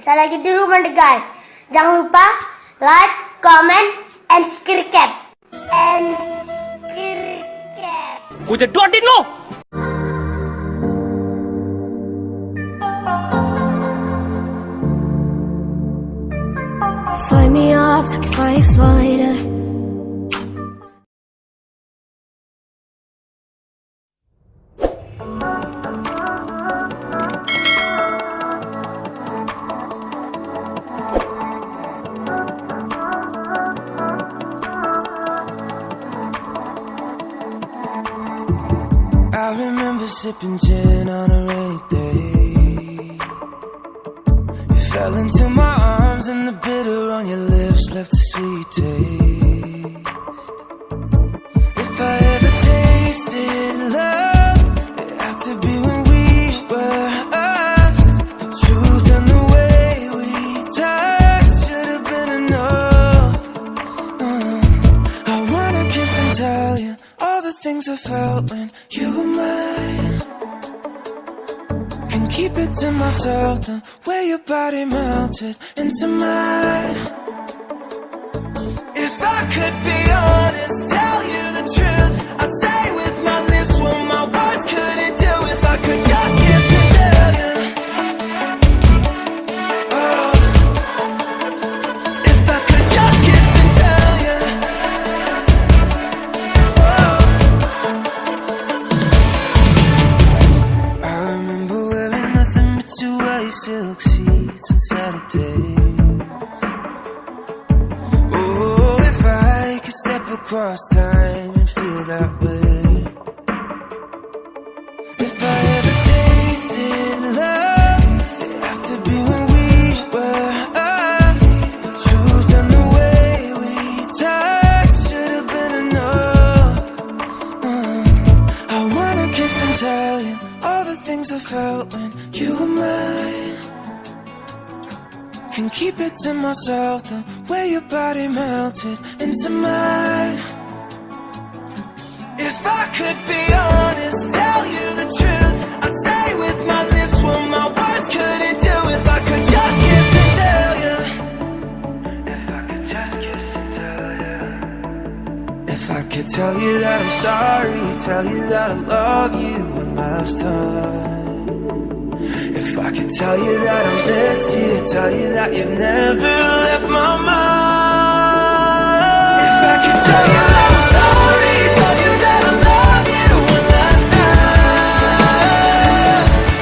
Saya lagi di rumah nih guys. Jangan lupa like, comment, and subscribe. Gue jedotin lo! Fight me off like a firefighter. I remember sipping gin on a rainy day. You fell into my arms and the bitter on your lips left a sweet taste. If I ever tasted love, it'd have to be when we were us. The truth and the way we touched should have been enough. I wanna kiss and tell you all the things I felt when you were mine. Can keep it to myself, the way your body melted into mine. If I could be honest, tell you the truth, I'd say with my lips what my words couldn't do. If I could just kiss and tell you, oh, if I could just kiss and tell you, oh. I remember wearing nothing but two white silk sheets on Saturdays. Oh, if I could step across time and feel that way. If I ever tasted love, it'd have to be when we were us. The truth and the way we touched should have been enough. I wanna kiss and tell you all the things I felt when you were mine. Can keep it to myself, the way your body melted into mine. If I could be honest, tell you the truth, I'd say with my lips what my words couldn't do. If I could just kiss and tell you, if I could just kiss and tell you, if I could tell you that I'm sorry, tell you that I love you one last time. If I could tell you that I miss you, tell you that you've never left my mind. If I could tell you that I'm sorry, tell you that I love you one last time.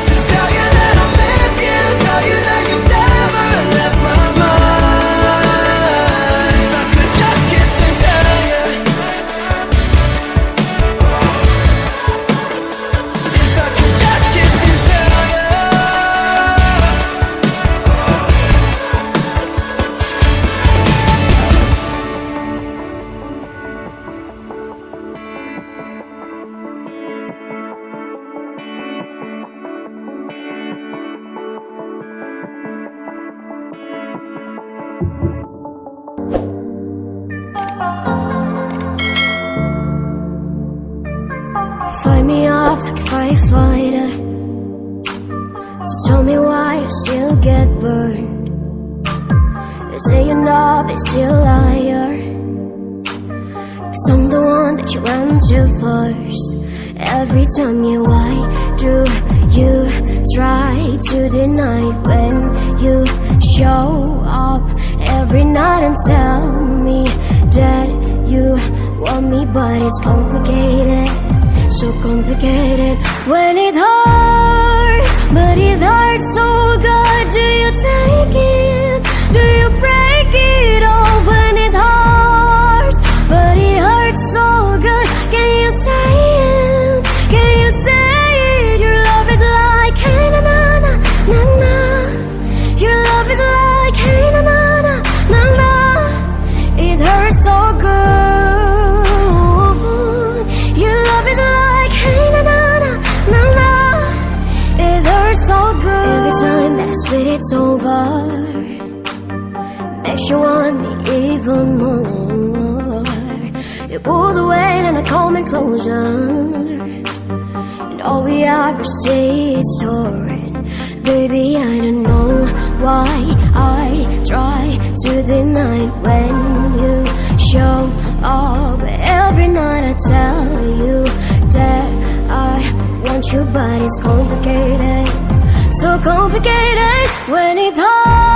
Just tell you that I miss you, tell you that you've never left my mind. If I could just kiss and tell you, if I could just kiss and tell you. Fight me off like a firefighter. So tell me why you still get burned. They say you're not, but you're still a liar. 'Cause I'm the one that you ran to first. Every time you lie, do you try to deny it when you show up every night and tell me that you want me, but it's complicated. So complicated when it hurts, but it hurts so good. Do you take it? Do you break it off when it hurts, but it hurts so good? Can you say it? Can you say it? Your love is like hey na na na na na. Your love is like hey na na na na na. It hurts so good. Your love is like hey na na na na na. It hurts so good. Every time that I spit it's over, makes you want me even more. You pull the weight and I come in closer, and all we are is stays torn. Baby, I don't know why right when you show up. Every night I tell you that I want you, but it's complicated, so complicated when it hurts.